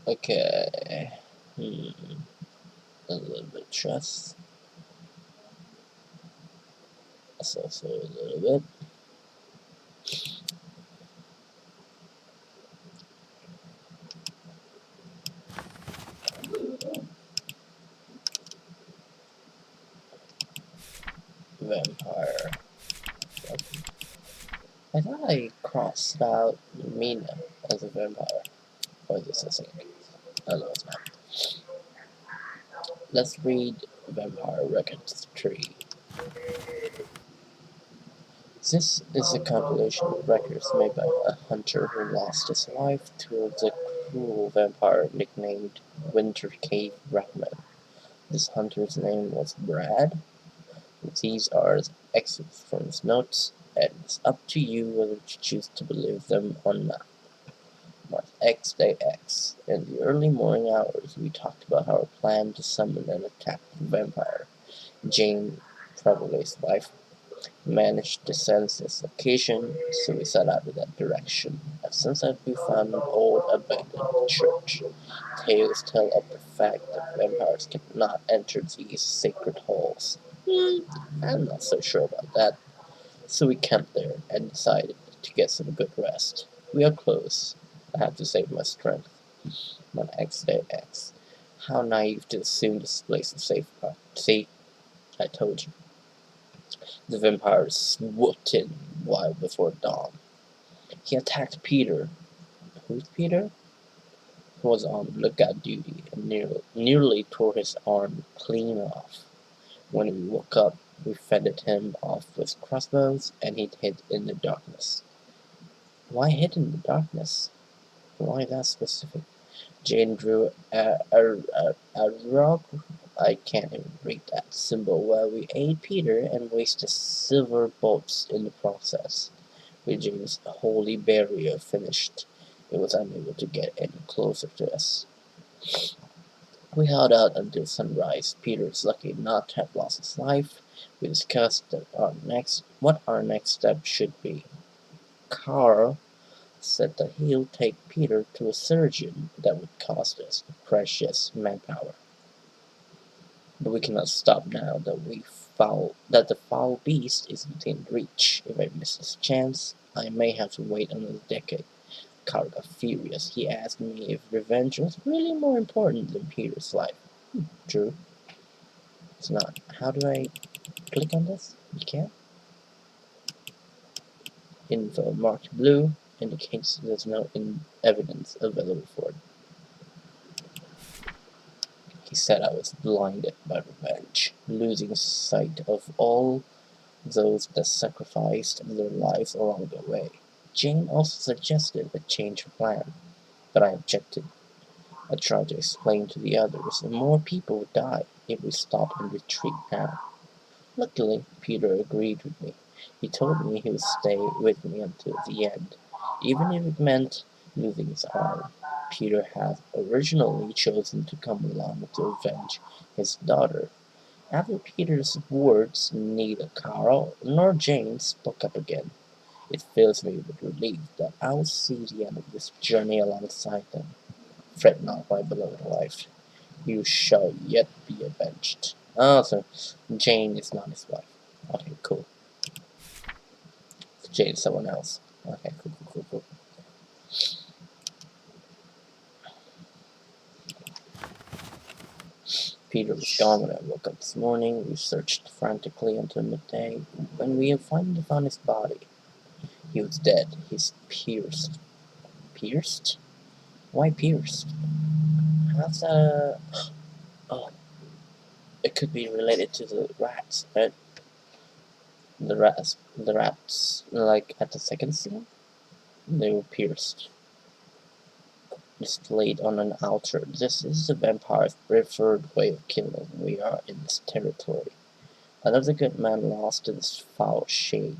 Okay. A little bit stress. That's also a little bit. Vampire. I thought I crossed out Mina as a vampire. Or is this a second? I don't know, it's not. Let's read Vampire Records 3. This is a compilation of records made by a hunter who lost his life to the cruel vampire nicknamed Winter Cave Ratman. This hunter's name was Brad. These are excerpts from his notes, and it's up to you whether to choose to believe them or not. Mark X Day X. In the early morning hours, we talked about our plan to summon and attack the vampire. Jane, probably his wife, managed to sense his location, so we set out in that direction. At sunset, we found an old abandoned church. Tales tell of the fact that vampires cannot enter these sacred halls. I'm not so sure about that. So we camped there and decided to get some good rest. We are close. I have to save my strength. My X Day X. How naive to assume this place is safe. See, I told you. The vampire swooped in while before dawn. He attacked Peter. Who's Peter? Who was on lookout duty and nearly tore his arm clean off. When we woke up, we fended him off with crossbows, and he hid in the darkness. Why hid in the darkness? Why that specific? Jane drew a rock. I can't even read that symbol while we ate Peter and wasted silver bolts in the process. With Jane's holy barrier finished, it was unable to get any closer to us. We held out until sunrise. Peter is lucky not to have lost his life. We discussed what our next step should be. Carl said that he'll take Peter to a surgeon that would cost us precious manpower. But we cannot stop now that the foul beast is within reach. If I miss this chance, I may have to wait another decade. Carl got furious. He asked me if revenge was really more important than Peter's life. True. It's not. How do I click on this? You can't. Info marked blue indicates there's no evidence available for it. He said I was blinded by revenge, losing sight of all those that sacrificed their lives along the way. Jane also suggested a change of plan, but I objected. I tried to explain to the others that more people would die if we stopped and retreat now. Luckily, Peter agreed with me. He told me he would stay with me until the end, even if it meant losing his arm. Peter had originally chosen to come along to avenge his daughter. After Peter's words, neither Carl nor Jane spoke up again. It fills me with relief that I will see the end of this journey alongside them. Fret not, my beloved wife. You shall yet be avenged. Oh, so Jane is not his wife. Okay, cool. Jane is someone else. Okay, cool. Peter was gone when I woke up this morning. We searched frantically until midday. When we finally found his body, he was dead. He's pierced. Pierced? Why pierced? How's that? Oh, it could be related to the rats, right? The rats, like at the second scene, they were pierced. Displayed on an altar. This is the vampire's preferred way of killing. We are in this territory. Another good man lost to this foul shade.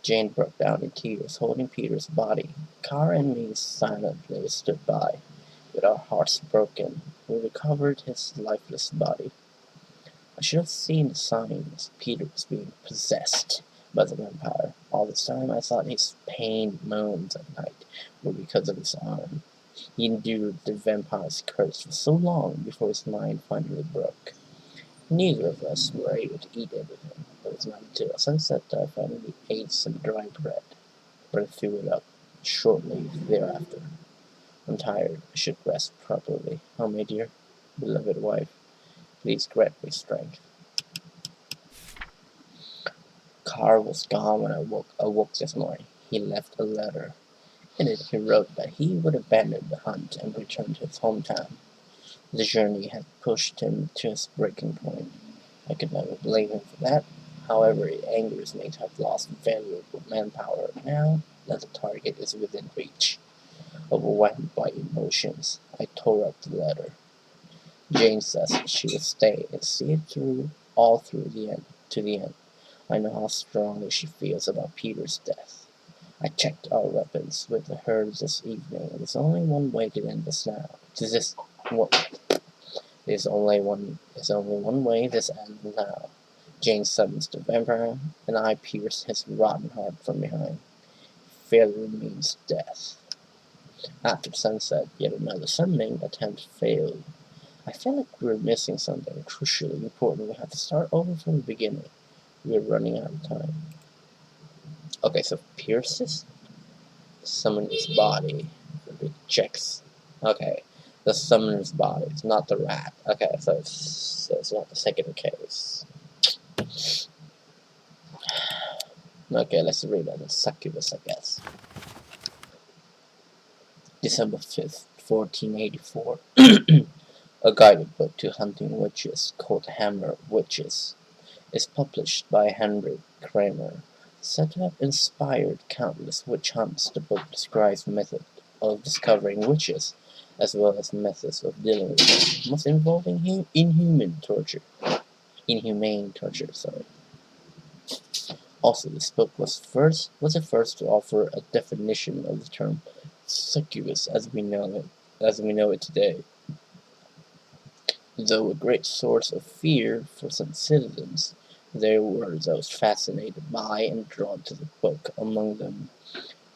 Jane broke down in tears, holding Peter's body. Kara and me silently stood by, with our hearts broken. We recovered his lifeless body. I should have seen the signs. Peter was being possessed by the vampire. All this time I thought his pained moans at night were because of his arm. He endured the vampire's curse for so long before his mind finally broke. Neither of us were able to eat everything. It was not until sunset that I finally ate some dry bread, but I threw it up shortly thereafter. I'm tired. I should rest properly. Oh, my dear, beloved wife, please grant me strength. Carr was gone when I awoke this morning. He left a letter. In it he wrote that he would abandon the hunt and return to his hometown. The journey had pushed him to his breaking point. I could never blame him for that. However, it angers me to have lost valuable manpower now that the target is within reach. Overwhelmed by emotions, I tore up the letter. Jane says she will stay and see it through all through the end to the end. I know how strongly she feels about Peter's death. I checked our weapons with her this evening, and there's only one way to end this now. There's only one way this ends now. Jane summons the vampire, and I pierce his rotten heart from behind. Failure means death. After sunset, yet another summoning attempt failed. I feel like we're missing something crucially important. We have to start over from the beginning. We're running out of time. Okay, so pierces, summon his body, rejects. Okay, the summoner's body. It's not the rat. Okay, so it's not the second case. Okay, let's read on the succubus, I guess. December 5th, 1484. A guided book to hunting witches called Hammer of Witches is published by Henry Kramer. Said to have inspired countless witch hunts, the book describes methods of discovering witches, as well as methods of dealing with them, most involving inhumane torture. Also, this book was the first to offer a definition of the term succubus as we know it today. Though a great source of fear for some citizens, there were those fascinated by and drawn to the book, among them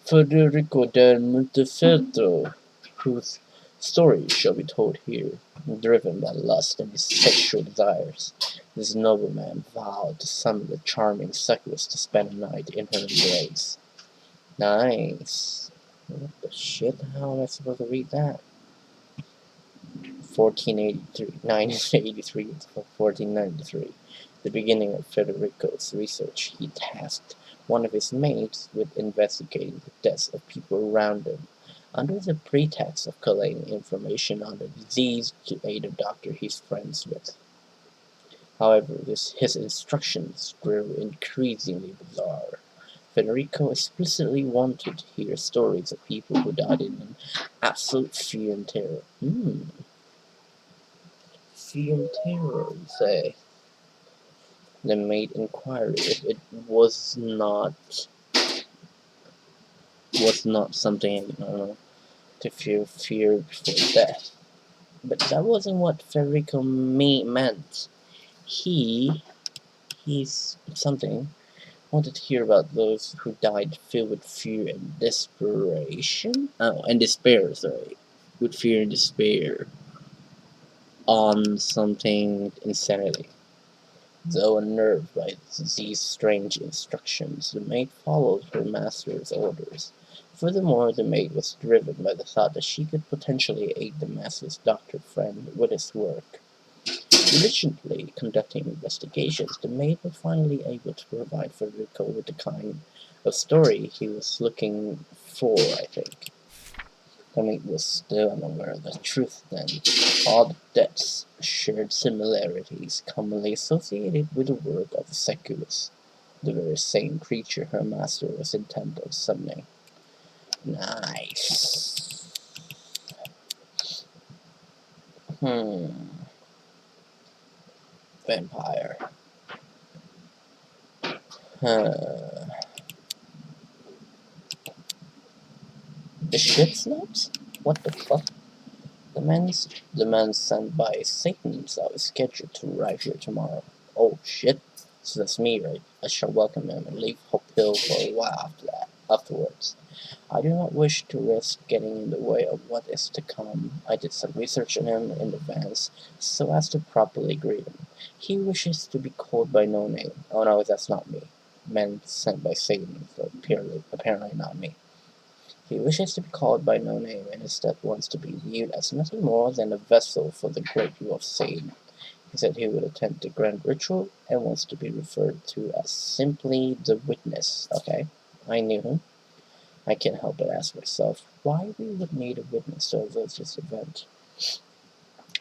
Federico del Montefeltro, whose story shall be told here. Driven by lust and his sexual desires, this nobleman vowed to summon the charming succubus to spend a night in her embrace. Nice. What the shit? How am I supposed to read that? 1983 to 1493, the beginning of Federico's research, he tasked one of his maids with investigating the deaths of people around him, under the pretext of collating information on the disease to aid a doctor he's friends with. However, his instructions grew increasingly bizarre. Federico explicitly wanted to hear stories of people who died in absolute fear and terror. Fear and terror, you say? The maid inquired if it was not something, to fear before death. But that wasn't what Federico meant. He's something, wanted to hear about those who died filled with fear and desperation. Oh, and despair, sorry. With fear and despair on something insanity. Though unnerved by these strange instructions, the maid followed her master's orders. Furthermore, the maid was driven by the thought that she could potentially aid the master's doctor friend with his work. Diligently conducting investigations, the maid was finally able to provide Federico with the kind of story he was looking for, I think. The maid was still unaware of the truth then. All the deaths shared similarities commonly associated with the work of the succubus, the very same creature her master was intent on summoning. Nice. Vampire. The ship snaps? What the fuck? The man sent by Satan himself is scheduled to arrive here tomorrow. Oh shit. So that's me, right? I shall welcome him and leave Hope Hill for a while afterwards. I do not wish to risk getting in the way of what is to come. I did some research on him in advance, so as to properly greet him. He wishes to be called by no name. Oh no, that's not me. Men sent by Satan, so apparently not me. He wishes to be called by no name, and instead wants to be viewed as nothing more than a vessel for the great will of Satan. He said he would attend the grand ritual, and wants to be referred to as simply the witness. Okay, I knew him. I can't help but ask myself why we would need a witness to a religious event.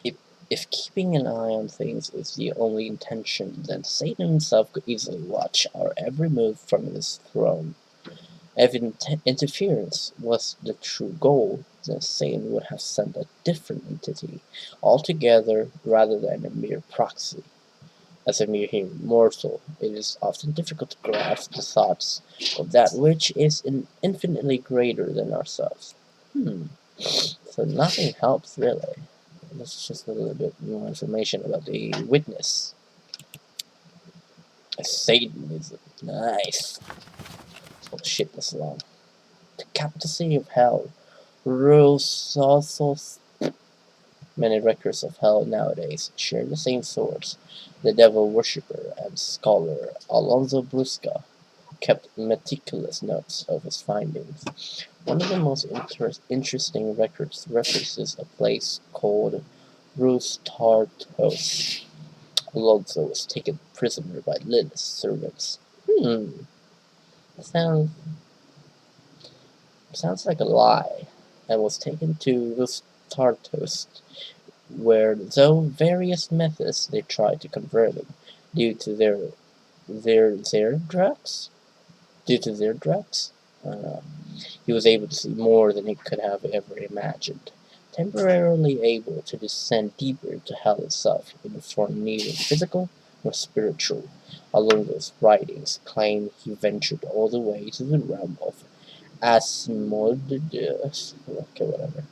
If, if keeping an eye on things is the only intention, then Satan himself could easily watch our every move from his throne. If interference was the true goal, then Satan would have sent a different entity altogether rather than a mere proxy. As a mere mortal, it is often difficult to grasp the thoughts of that which is infinitely greater than ourselves. So nothing helps really. That's just a little bit more information about the witness. Satan is nice. Oh shit, that's long. The capital city of hell rules also. Many records of hell nowadays share the same source. The devil worshipper and scholar Alonso Brusca kept meticulous notes of his findings. One of the most interesting records references a place called Rus Tartos. Alonso was taken prisoner by Lilith's servants. That sounds like a lie. And was taken to Rus Tartos, where, though various methods they tried to convert him, due to their drugs, he was able to see more than he could have ever imagined, temporarily able to descend deeper into hell itself in a form neither physical nor spiritual. Alonso's writings claim he ventured all the way to the realm of Asmodeus. Okay, whatever.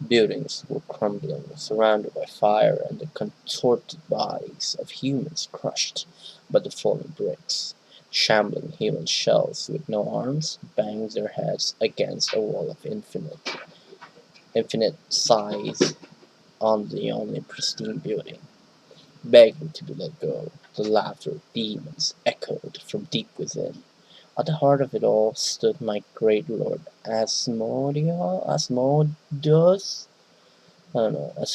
Buildings were crumbling, surrounded by fire, and the contorted bodies of humans crushed by the falling bricks. Shambling human shells with no arms banged their heads against a wall of infinite size on the only pristine building, begging to be let go. The laughter of demons echoed from deep within. At the heart of it all stood my great lord Asmodeus. I don't know. As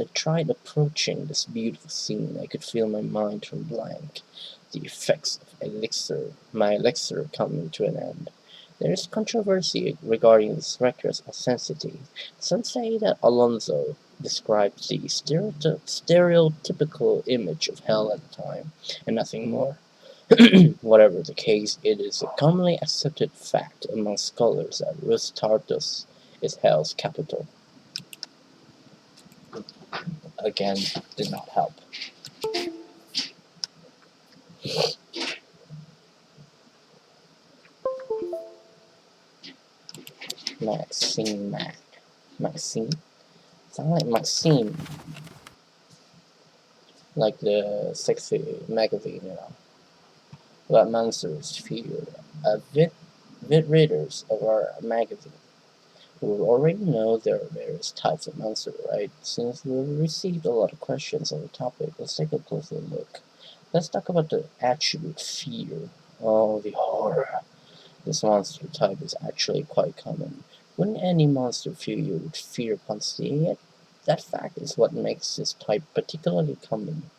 I tried approaching this beautiful scene, I could feel my mind turn blank. The effects of my elixir coming to an end. There is controversy regarding this record's authenticity. Some say that Alonso described the stereotypical image of hell at the time, and nothing more. Whatever the case, it is a commonly accepted fact among scholars that Rus Tartus is hell's capital. Again, did not help. Maxine? Sound like Maxine. Like the sexy magazine, About monsters fear. Vid readers of our magazine will already know there are various types of monsters, right? Since we've received a lot of questions on the topic, let's take a closer look. Let's talk about the attribute fear. Oh, the horror. This monster type is actually quite common. Wouldn't any monster fill you with fear upon seeing it? That fact is what makes this type particularly common.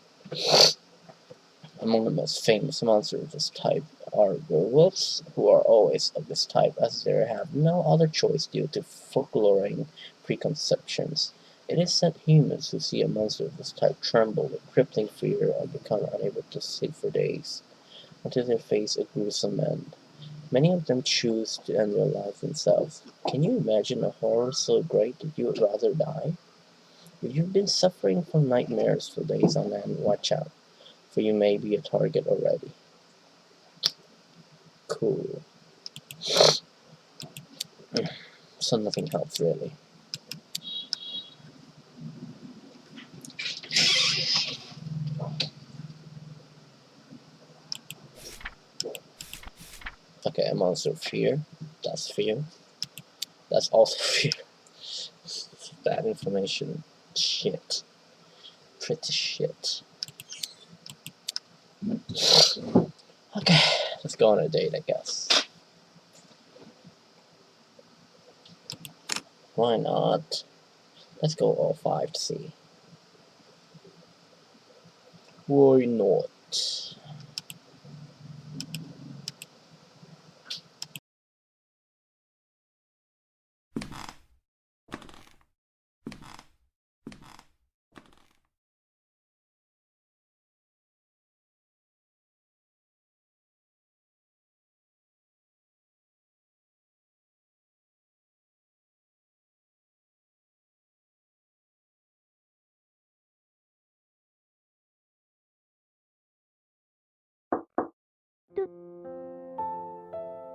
Among the most famous monsters of this type are werewolves, who are always of this type as they have no other choice due to folkloric preconceptions. It is said humans who see a monster of this type tremble with crippling fear and become unable to sleep for days, until they face a gruesome end. Many of them choose to end their life themselves. Can you imagine a horror so great that you would rather die? If you've been suffering from nightmares for days on end, watch out, for you may be a target already. Cool. So nothing helps really. Okay, a monster of fear. That's fear. That's also fear. Bad information. Shit. Pretty shit. Okay, let's go on a date, I guess. Why not? Let's go all 5 to see. Why not?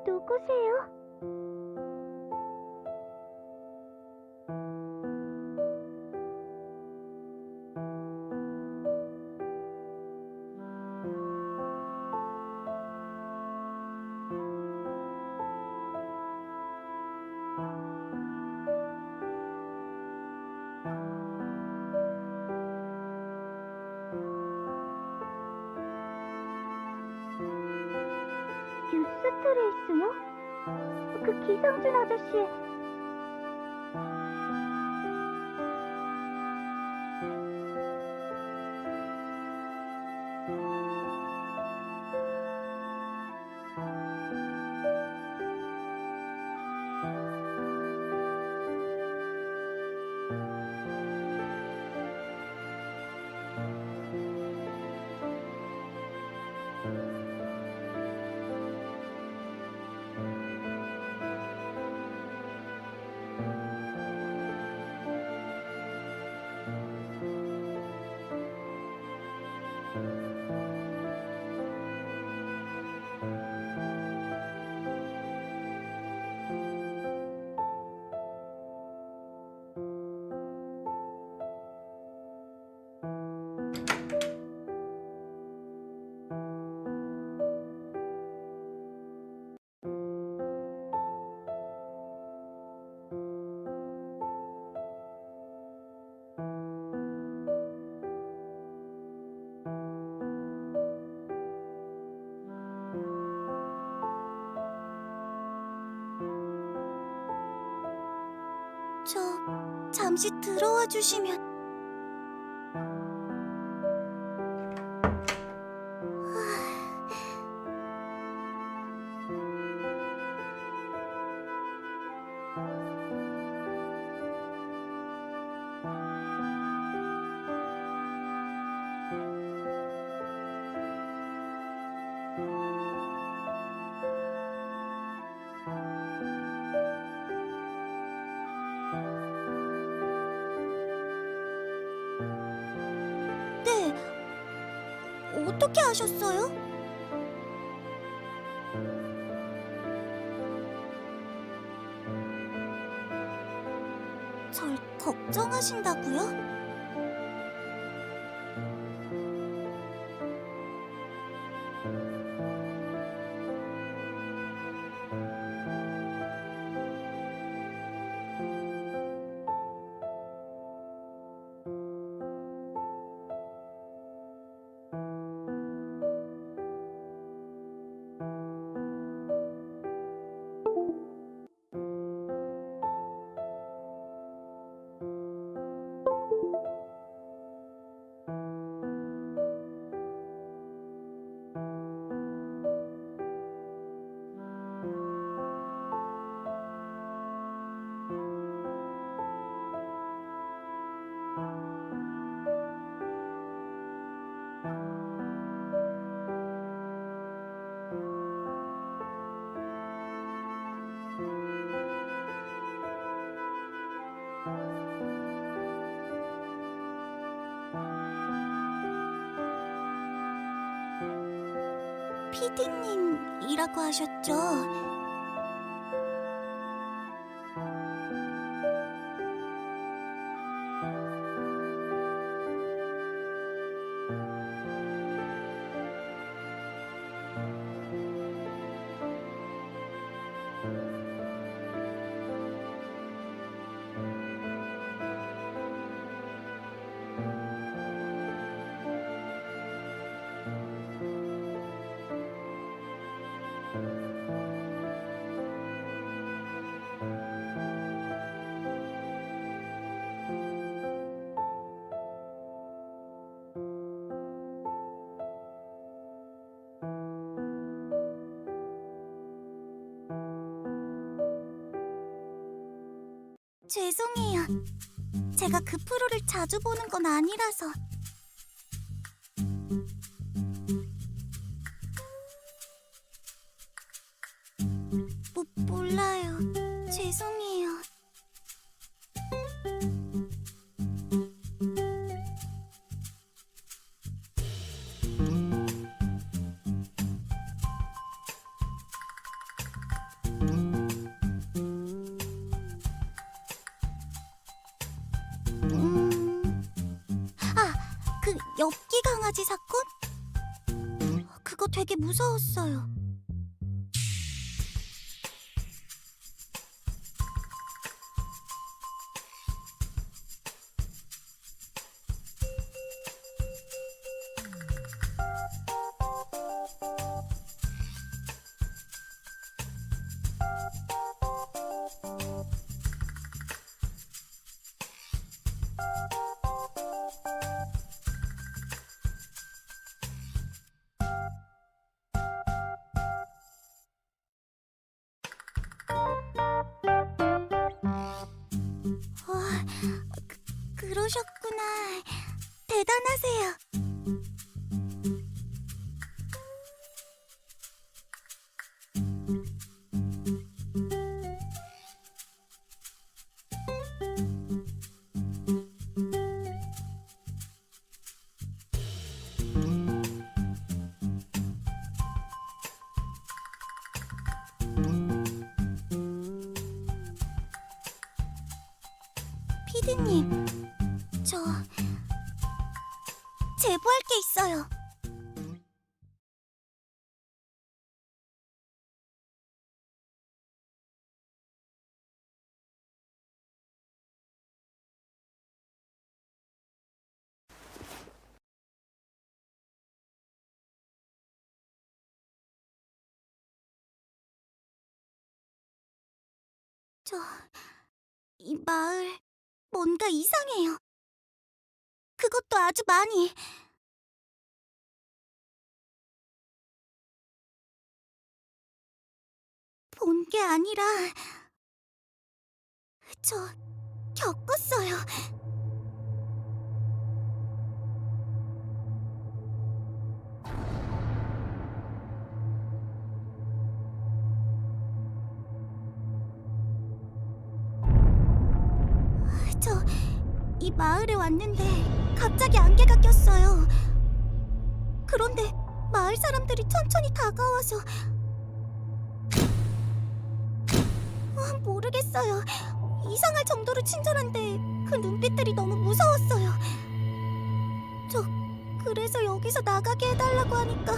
누구세요? 뉴스트레이스요? 그 기상준 아저씨. 저 잠시 들어와 주시면. 네, 어떻게 아셨어요? 절 걱정하신다고요? PD님이라고 하셨죠? 죄송해요. 제가 그 프로를 자주 보는 건 아니라서. 몰라요. 죄송해요. 그 엽기 강아지 사건? 그거 되게 무서웠어요. 그러셨구나. 대단하세요. 피디님, 저 제보할 게 있어요. 이 마을 뭔가 이상해요. 그것도 아주 많이. 본 게 아니라 저 겪었어요. 저 이 마을에 왔는데 갑자기 안개가 꼈어요. 그런데 마을 사람들이 천천히 다가와서 모르겠어요. 이상할 정도로 친절한데 그 눈빛들이 너무 무서웠어요. 저 그래서 여기서 나가게 해달라고 하니까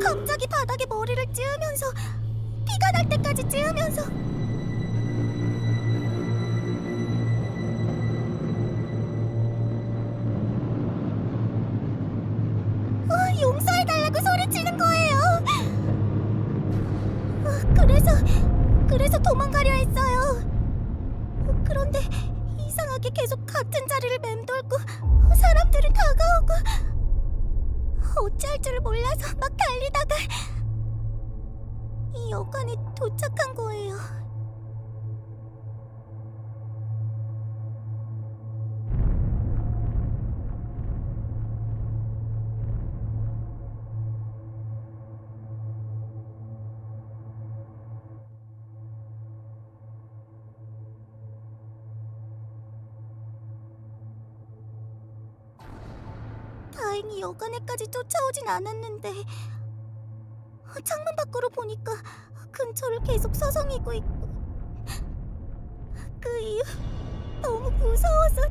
갑자기 바닥에 머리를 찌우면서 피가 날 때까지 찌우면서 용서해달라고 소리치는 거예요. 그래서 도망가려 했어요. 그런데 이상하게 계속 같은 자리를 맴돌고 사람들은 다가오고 어찌할 줄을 몰라서 막 달리다가 이 여관에 도착한 거예요. 다행히 여관에까지 쫓아오진 않았는데 창문 밖으로 보니까 근처를 계속 서성이고 있고 그 이유 너무 무서워서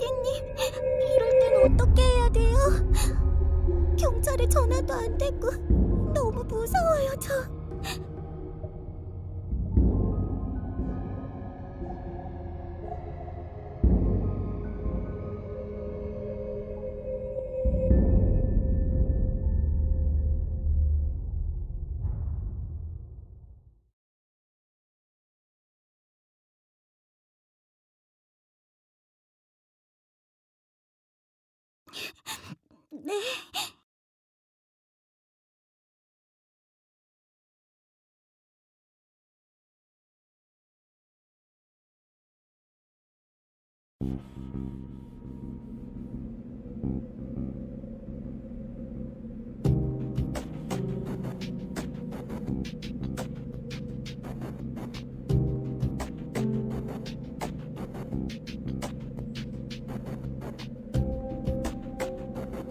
고객님, 이럴 땐 어떻게 해야 돼요? 경찰에 전화도 안 되고 너무 무서워요, 저. 네.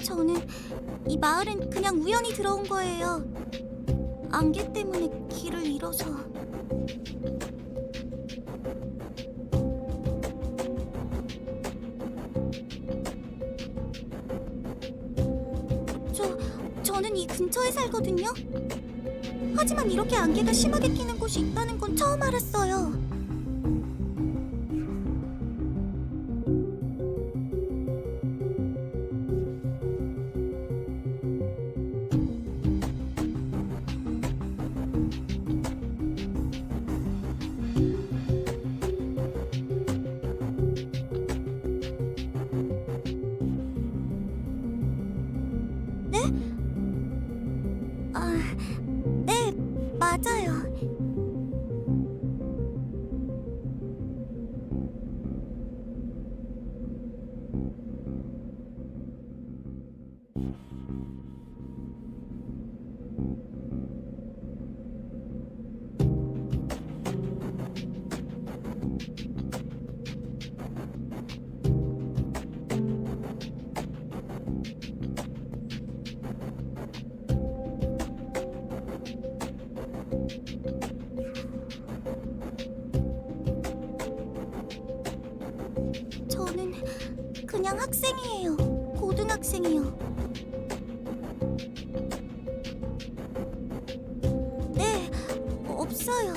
저는 이 마을엔 그냥 우연히 들어온 거예요. 안개 때문에 길을 잃어서. 저는 이 근처에 살거든요. 하지만 이렇게 안개가 심하게 끼는 곳이 있다는 건 처음 알았어요. 네? 아, 네, 맞아요. 저는 그냥 학생이에요. 고등학생이요. 네, 없어요.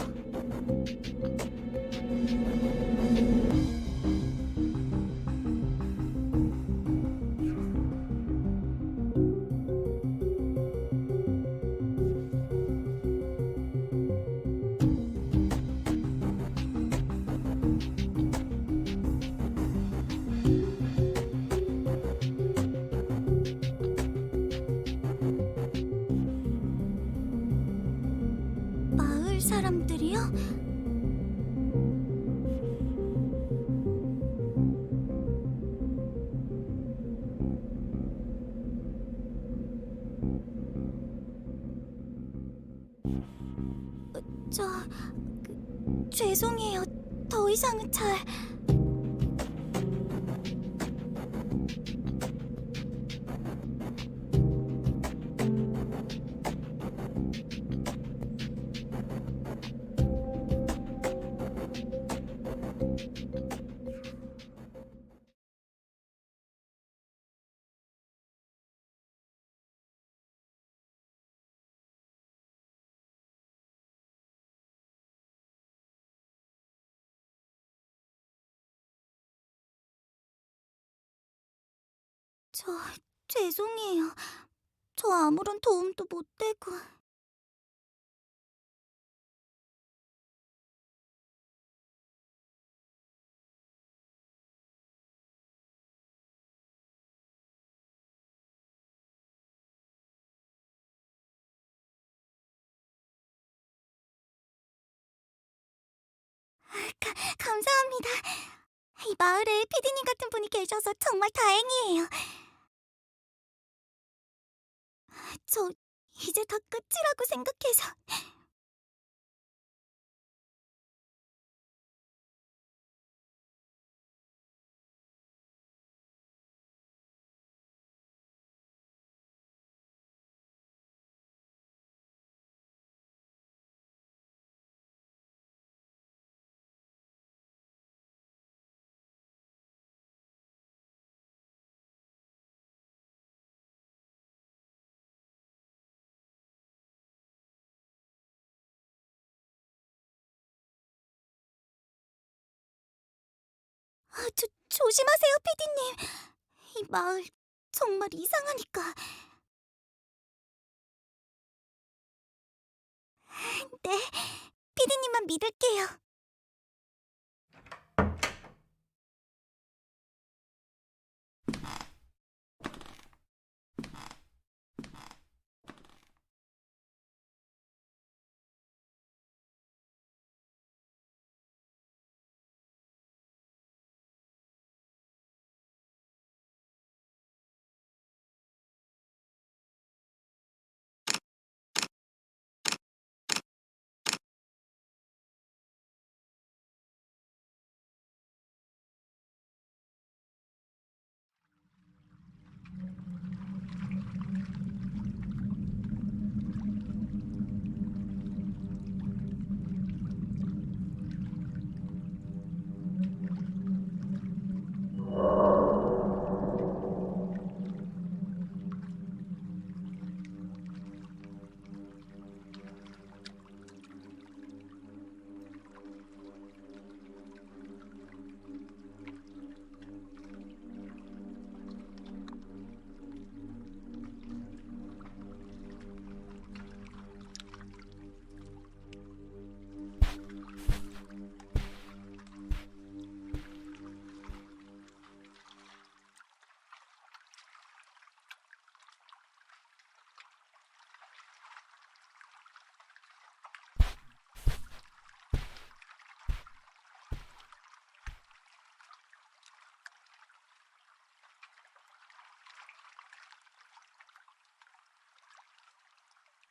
마을 사람들이요? 저... 죄송해요. 더 이상은 잘... 저... 죄송해요. 저 아무런 도움도 못 되고... 감사합니다. 이 마을에 피디님 같은 분이 계셔서 정말 다행이에요. 저 이제 다 끝이라고 생각해서... 조심하세요, 피디님. 이 마을 정말 이상하니까. 네, 피디님만 믿을게요.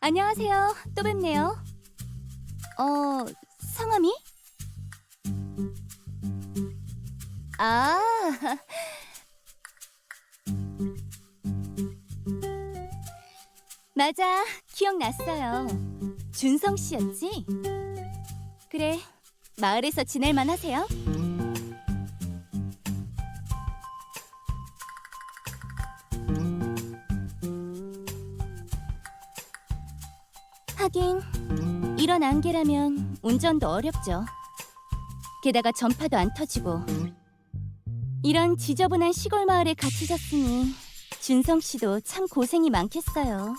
안녕하세요. 또 뵙네요. 성함이? 아, 맞아. 기억났어요. 준성 씨였지? 그래, 마을에서 지낼만 하세요? 하긴 이런 안개라면 운전도 어렵죠. 게다가 전파도 안 터지고. 이런 지저분한 시골 마을에 갇히셨으니 준성 씨도 참 고생이 많겠어요.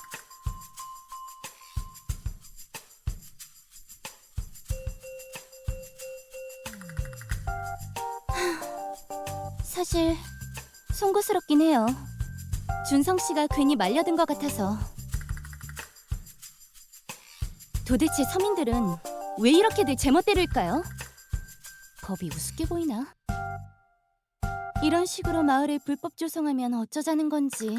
사실 송구스럽긴 해요. 준성 씨가 괜히 말려든 것 같아서. 도대체 서민들은 왜 이렇게들 제멋대로일까요? 법이 우습게 보이나? 이런 식으로 마을을 불법 조성하면 어쩌자는 건지.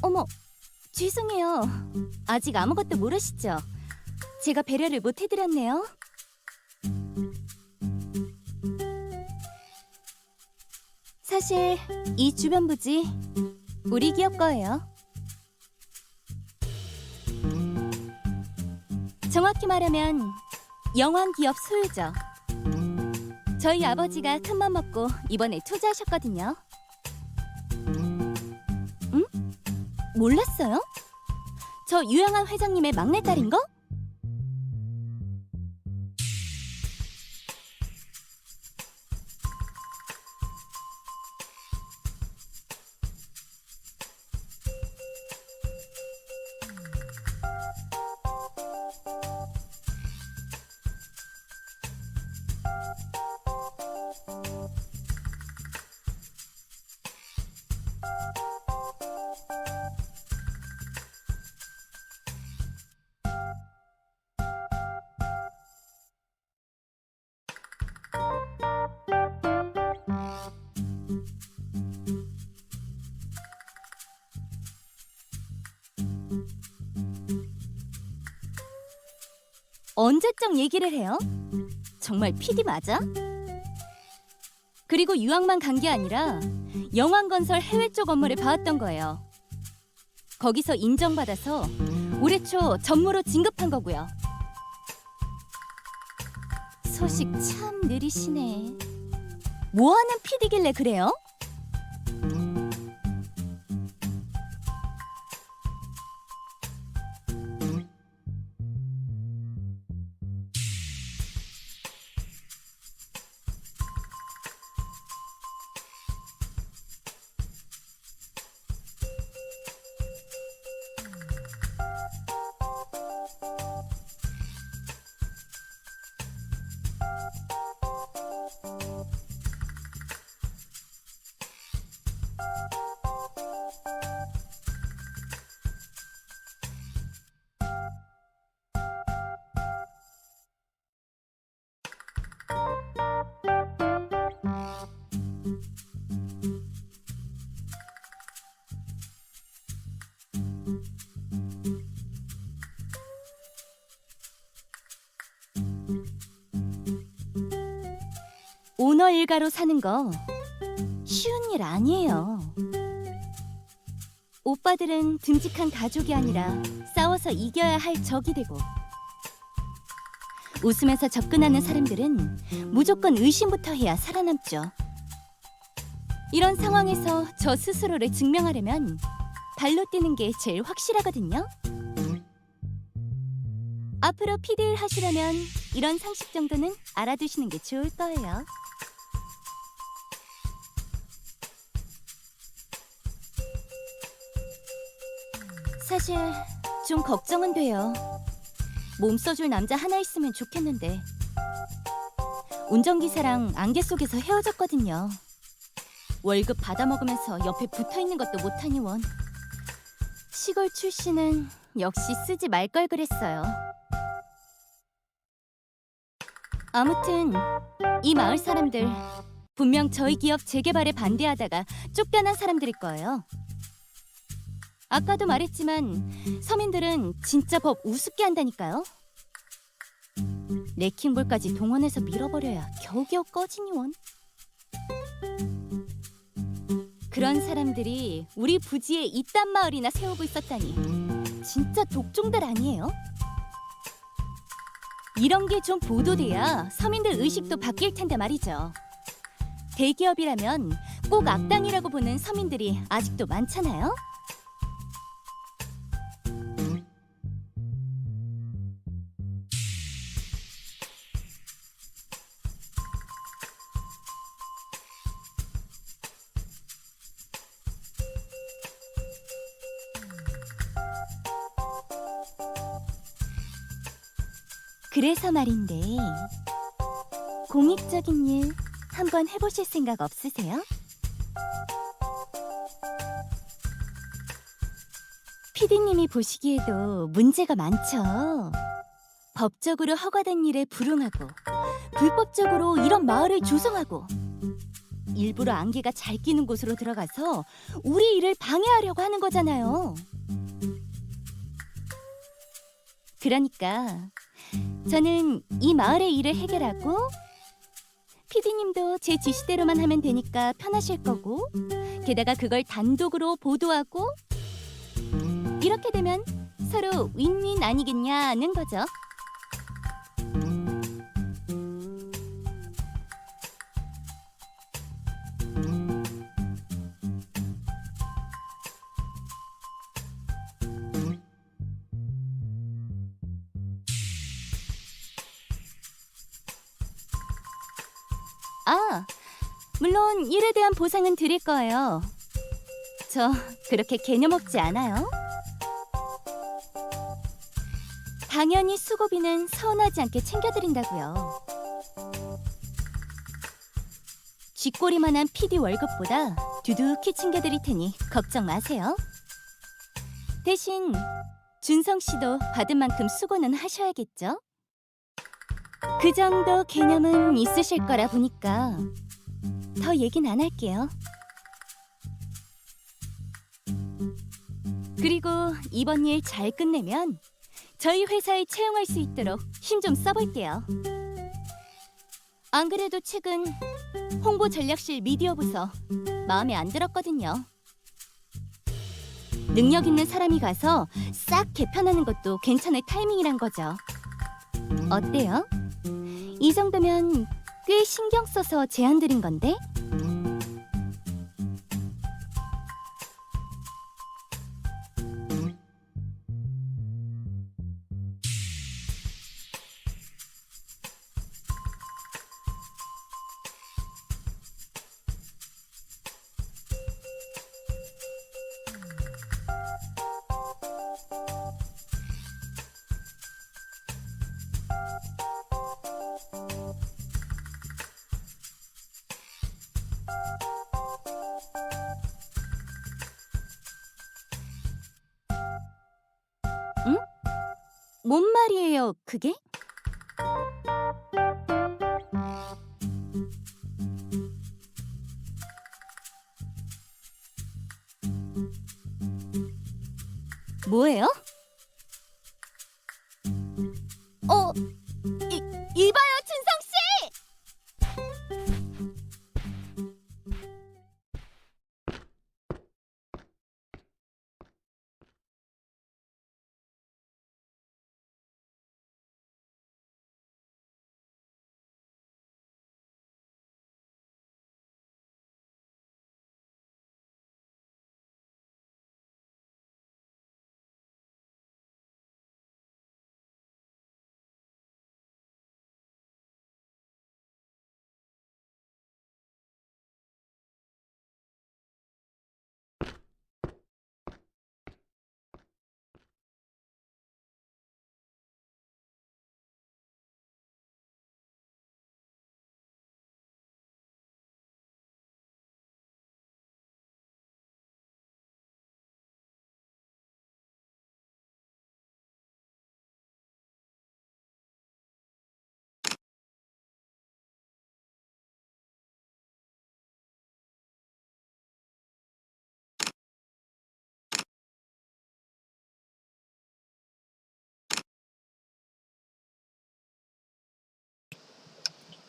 어머, 죄송해요. 아직 아무것도 모르시죠? 제가 배려를 못 해드렸네요. 사실 이 주변 부지 우리 기업 거예요. 정확히 말하면 영왕 기업 소유죠. 저희 아버지가 큰맘 먹고 이번에 투자하셨거든요. 응? 몰랐어요? 저 유영한 회장님의 막내딸인 거? 언제적 얘기를 해요? 정말 PD 맞아? 그리고 유학만 간 게 아니라 영왕건설 해외 쪽 업무를 봐왔던 거예요. 거기서 인정받아서 올해 초 전무로 진급한 거고요. 소식 참 느리시네. 뭐하는 PD길래 그래요? 오너 일가로 사는 거 쉬운 일 아니에요. 오빠들은 듬직한 가족이 아니라 싸워서 이겨야 할 적이 되고, 웃으면서 접근하는 사람들은 무조건 의심부터 해야 살아남죠. 이런 상황에서 저 스스로를 증명하려면 발로 뛰는 게 제일 확실하거든요. 앞으로 PD 일 하시려면 이런 상식 정도는 알아두시는 게 좋을 거예요. 사실 좀 걱정은 돼요. 몸 써줄 남자 하나 있으면 좋겠는데. 운전기사랑 안개 속에서 헤어졌거든요. 월급 받아먹으면서 옆에 붙어있는 것도 못하니 원. 시골 출신은 역시 쓰지 말 걸 그랬어요. 아무튼 이 마을 사람들 분명 저희 기업 재개발에 반대하다가 쫓겨난 사람들일 거예요. 아까도 말했지만 서민들은 진짜 법 우습게 한다니까요. 레킹볼까지 동원해서 밀어버려야 겨우겨우 꺼지니 원. 그런 사람들이 우리 부지에 이딴 마을이나 세우고 있었다니 진짜 독종들 아니에요? 이런 게 좀 보도돼야 서민들 의식도 바뀔 텐데 말이죠. 대기업이라면 꼭 악당이라고 보는 서민들이 아직도 많잖아요? 그래서 말인데, 공익적인 일 한번 해보실 생각 없으세요? PD님이 보시기에도 문제가 많죠. 법적으로 허가된 일에 불응하고, 불법적으로 이런 마을을 조성하고, 일부러 안개가 잘 끼는 곳으로 들어가서 우리 일을 방해하려고 하는 거잖아요. 그러니까 저는 이 마을의 일을 해결하고, PD님도 제 지시대로만 하면 되니까 편하실 거고, 게다가 그걸 단독으로 보도하고, 이렇게 되면 서로 윈윈 아니겠냐는 거죠. 아, 물론 일에 대한 보상은 드릴 거예요. 저 그렇게 개념 없지 않아요. 당연히 수고비는 서운하지 않게 챙겨드린다고요. 쥐꼬리만한 PD 월급보다 두둑히 챙겨드릴 테니 걱정 마세요. 대신 준성 씨도 받은 만큼 수고는 하셔야겠죠? 그 정도 개념은 있으실 거라 보니까 더 얘긴 안 할게요. 그리고 이번 일 잘 끝내면 저희 회사에 채용할 수 있도록 힘 좀 써볼게요. 안 그래도 최근 홍보 전략실 미디어 부서 마음에 안 들었거든요. 능력 있는 사람이 가서 싹 개편하는 것도 괜찮을 타이밍이란 거죠. 어때요? 이 정도면 꽤 신경 써서 제안 드린 건데? 응? 뭔 말이에요, 그게? 뭐예요? 이봐요, 준성 씨!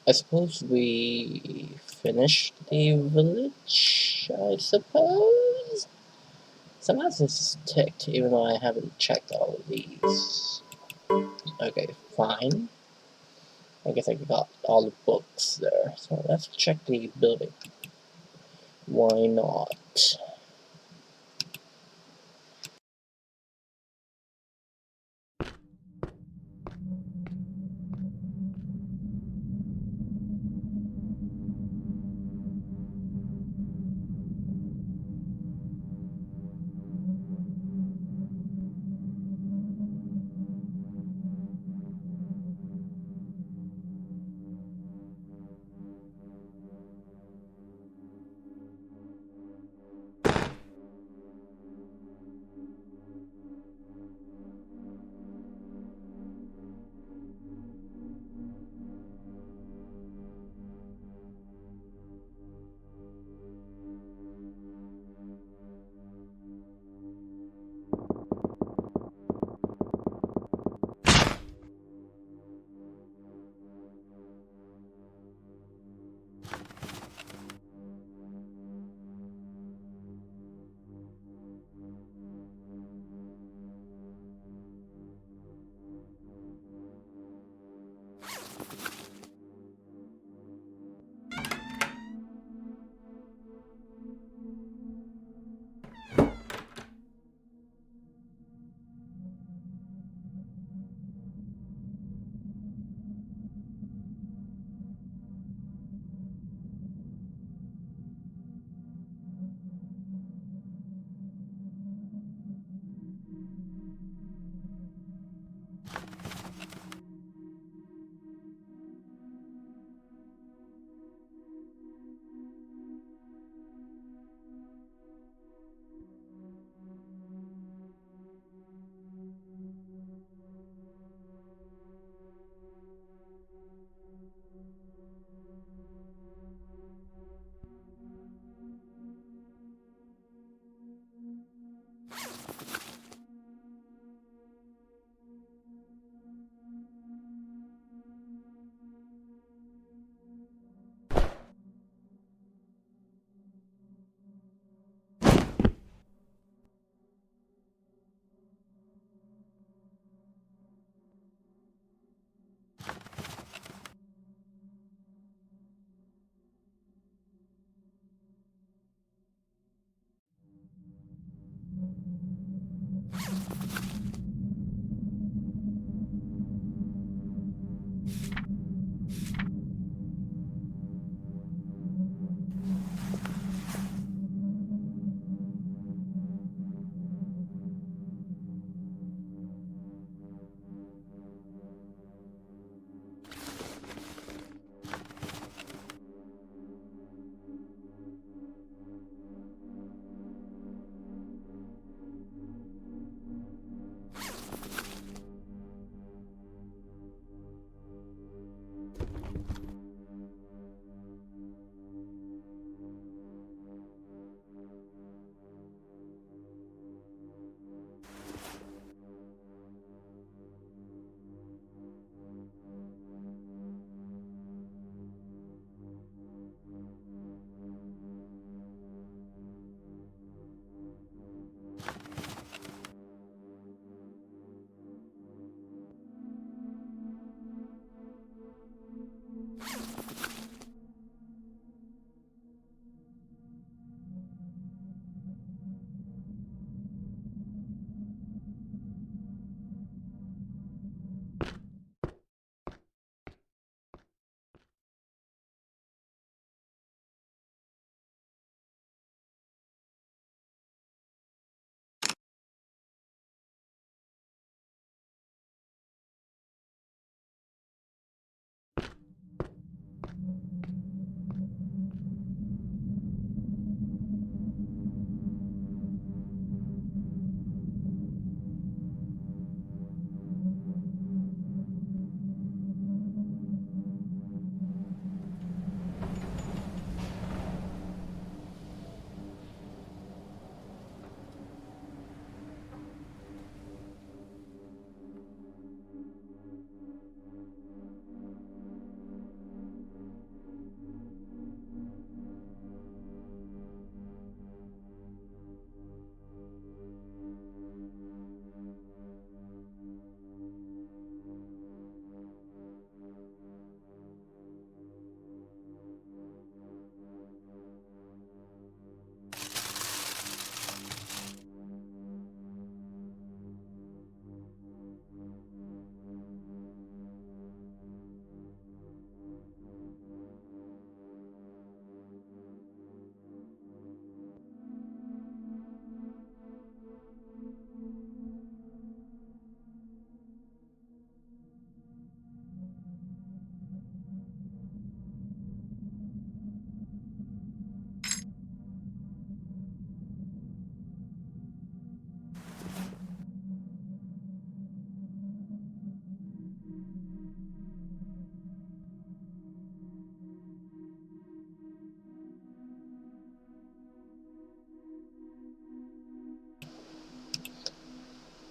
I suppose we finished the village, I suppose? Somehow this is ticked, even though I haven't checked all of these. Okay, fine. I guess I got all the books there. So let's check the building. Why not?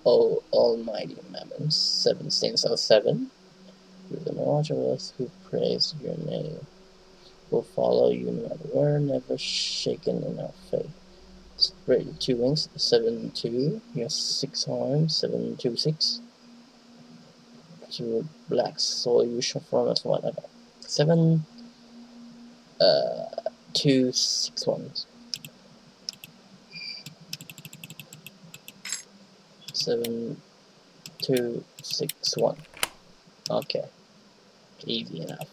O Almighty Mammon, 7 stains of 7. You're the knowledge of us who praise your name. Will follow you no matter where, never shaken in our faith. Spread 2 wings, 7-2. You have 6 arms, 7-2-6. To black solution form as whatever. 7 2 6 1. 7 2 6 1. Okay, easy enough.